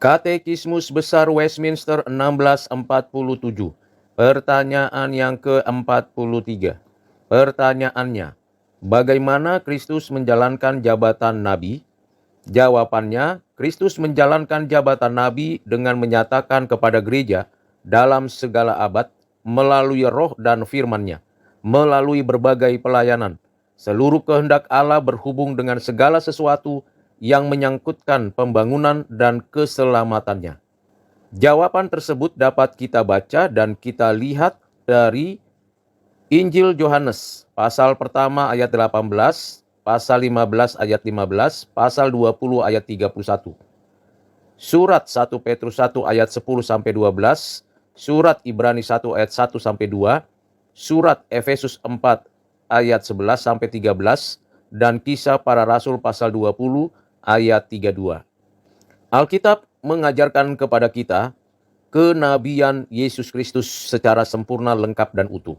Katekismus Besar Westminster 1647. Pertanyaan yang ke-43. Pertanyaannya, bagaimana Kristus menjalankan jabatan Nabi? Jawabannya, Kristus menjalankan jabatan Nabi dengan menyatakan kepada gereja dalam segala abad melalui roh dan firman-Nya, melalui berbagai pelayanan. Seluruh kehendak Allah berhubung dengan segala sesuatu yang menyangkutkan pembangunan dan keselamatannya. Jawaban tersebut dapat kita baca dan kita lihat dari Injil Yohanes, pasal pertama ayat 18, pasal 15 ayat 15, pasal 20 ayat 31. Surat 1 Petrus 1 ayat 10 sampai 12, surat Ibrani 1 ayat 1 sampai 2, surat Efesus 4 ayat 11 sampai 13, dan Kisah Para Rasul pasal 20 ayat 32. Alkitab mengajarkan kepada kita kenabian Yesus Kristus secara sempurna, lengkap, dan utuh.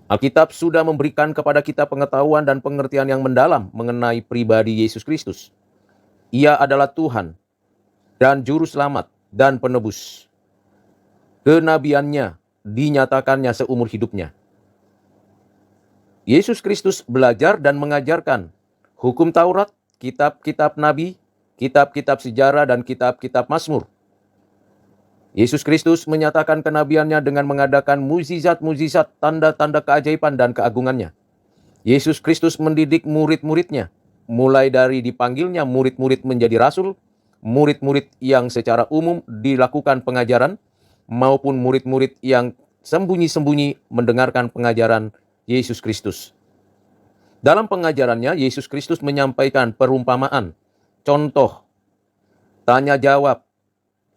Alkitab sudah memberikan kepada kita pengetahuan dan pengertian yang mendalam mengenai pribadi Yesus Kristus. Ia adalah Tuhan dan Juru Selamat dan Penebus. Kenabiannya dinyatakannya seumur hidupnya. Yesus Kristus belajar dan mengajarkan hukum Taurat, kitab-kitab Nabi, kitab-kitab sejarah, dan kitab-kitab Mazmur. Yesus Kristus menyatakan kenabiannya dengan mengadakan mukjizat-mukjizat, tanda-tanda keajaiban dan keagungannya. Yesus Kristus mendidik murid-muridnya, mulai dari dipanggilnya murid-murid menjadi rasul, murid-murid yang secara umum dilakukan pengajaran, maupun murid-murid yang sembunyi-sembunyi mendengarkan pengajaran Yesus Kristus. Dalam pengajarannya, Yesus Kristus menyampaikan perumpamaan, contoh, tanya jawab,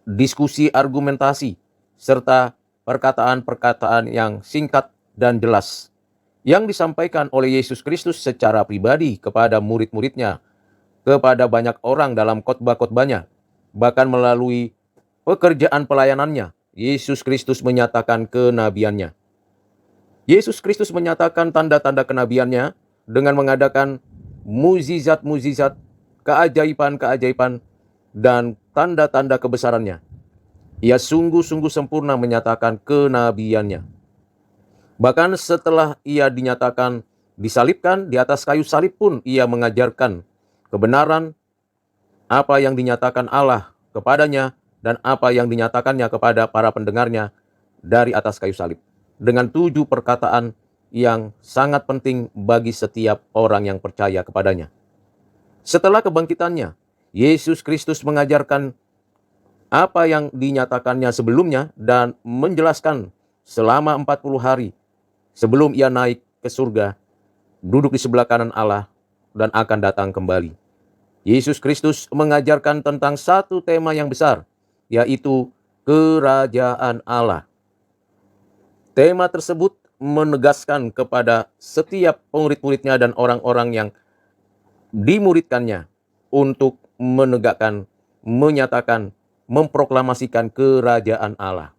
diskusi argumentasi, serta perkataan-perkataan yang singkat dan jelas yang disampaikan oleh Yesus Kristus secara pribadi kepada murid-muridnya, kepada banyak orang dalam khotbah-khotbahnya, bahkan melalui pekerjaan pelayanannya. Yesus Kristus menyatakan kenabiannya. Yesus Kristus menyatakan tanda-tanda kenabiannya dengan mengadakan mukjizat-mukjizat, keajaiban-keajaiban, dan tanda-tanda kebesarannya. Ia sungguh-sungguh sempurna menyatakan kenabiannya. Bahkan setelah ia dinyatakan disalibkan di atas kayu salib pun ia mengajarkan kebenaran apa yang dinyatakan Allah kepadanya dan apa yang dinyatakannya kepada para pendengarnya dari atas kayu salib, dengan 7 perkataan yang sangat penting bagi setiap orang yang percaya kepadanya. Setelah kebangkitannya, Yesus Kristus mengajarkan apa yang dinyatakannya sebelumnya dan menjelaskan selama 40 hari sebelum ia naik ke surga, duduk di sebelah kanan Allah dan akan datang kembali. Yesus Kristus mengajarkan tentang satu tema yang besar, yaitu kerajaan Allah. Tema tersebut menegaskan kepada setiap murid-muridnya dan orang-orang yang dimuridkannya untuk menegakkan, menyatakan, memproklamasikan kerajaan Allah.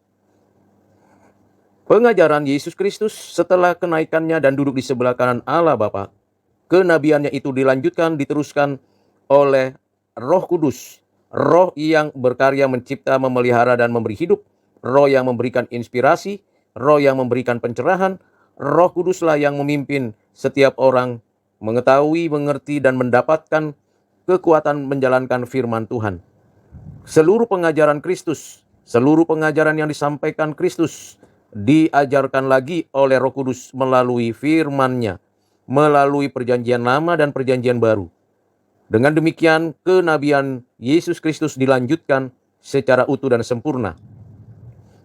Pengajaran Yesus Kristus setelah kenaikannya dan duduk di sebelah kanan Allah Bapa, kenabiannya itu dilanjutkan, diteruskan oleh Roh Kudus, Roh yang berkarya mencipta, memelihara, dan memberi hidup, Roh yang memberikan inspirasi, Roh yang memberikan pencerahan. Roh Kuduslah yang memimpin setiap orang mengetahui, mengerti, dan mendapatkan kekuatan menjalankan firman Tuhan. Seluruh pengajaran Kristus, seluruh pengajaran yang disampaikan Kristus diajarkan lagi oleh Roh Kudus melalui firman-Nya, melalui perjanjian lama dan perjanjian baru. Dengan demikian, kenabian Yesus Kristus dilanjutkan secara utuh dan sempurna.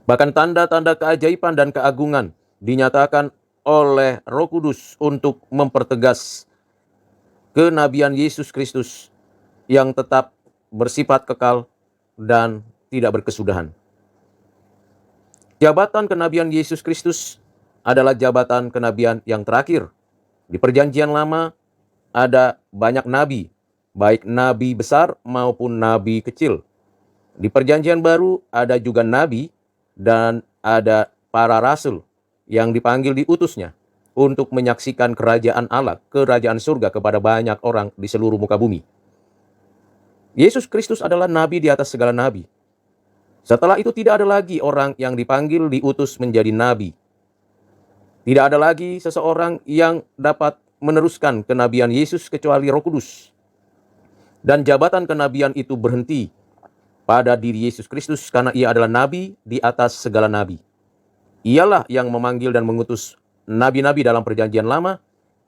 Bahkan tanda-tanda keajaiban dan keagungan dinyatakan oleh Roh Kudus untuk mempertegas kenabian Yesus Kristus yang tetap bersifat kekal dan tidak berkesudahan. Jabatan kenabian Yesus Kristus adalah jabatan kenabian yang terakhir. Di perjanjian lama ada banyak nabi, baik nabi besar maupun nabi kecil. Di perjanjian baru ada juga nabi dan ada para rasul yang dipanggil diutusnya untuk menyaksikan kerajaan Allah, kerajaan surga kepada banyak orang di seluruh muka bumi. Yesus Kristus adalah nabi di atas segala nabi. Setelah itu tidak ada lagi orang yang dipanggil diutus menjadi nabi. Tidak ada lagi seseorang yang dapat meneruskan kenabian Yesus kecuali Roh Kudus. Dan jabatan kenabian itu berhenti pada diri Yesus Kristus karena ia adalah nabi di atas segala nabi. Ialah yang memanggil dan mengutus nabi-nabi dalam perjanjian lama.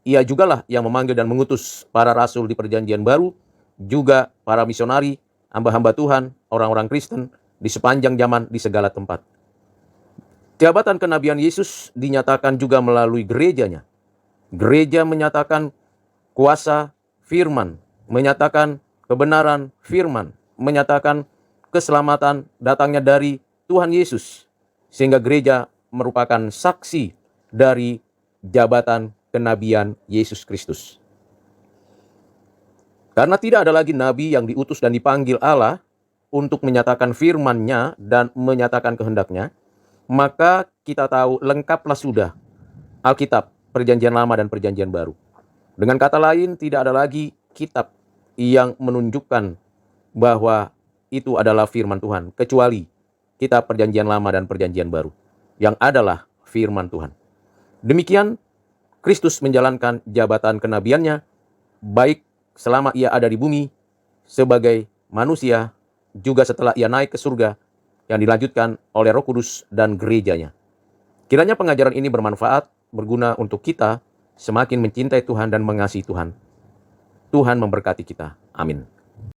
Ia jugalah yang memanggil dan mengutus para rasul di perjanjian baru, juga para misionari, hamba-hamba Tuhan, orang-orang Kristen di sepanjang zaman di segala tempat. Jabatan kenabian Yesus dinyatakan juga melalui gerejanya. Gereja menyatakan kuasa firman, menyatakan kebenaran firman, menyatakan keselamatan datangnya dari Tuhan Yesus. Sehingga gereja merupakan saksi dari jabatan kenabian Yesus Kristus. Karena tidak ada lagi nabi yang diutus dan dipanggil Allah untuk menyatakan firman-Nya dan menyatakan kehendak-Nya, maka kita tahu lengkaplah sudah Alkitab, Perjanjian Lama dan Perjanjian Baru. Dengan kata lain, tidak ada lagi kitab yang menunjukkan bahwa itu adalah firman Tuhan, kecuali kitab Perjanjian Lama dan Perjanjian Baru, yang adalah firman Tuhan. Demikian, Kristus menjalankan jabatan kenabiannya, baik selama ia ada di bumi, sebagai manusia, juga setelah ia naik ke surga, yang dilanjutkan oleh Roh Kudus dan gerejanya. Kiranya pengajaran ini bermanfaat, berguna untuk kita semakin mencintai Tuhan dan mengasihi Tuhan. Tuhan memberkati kita. Amin.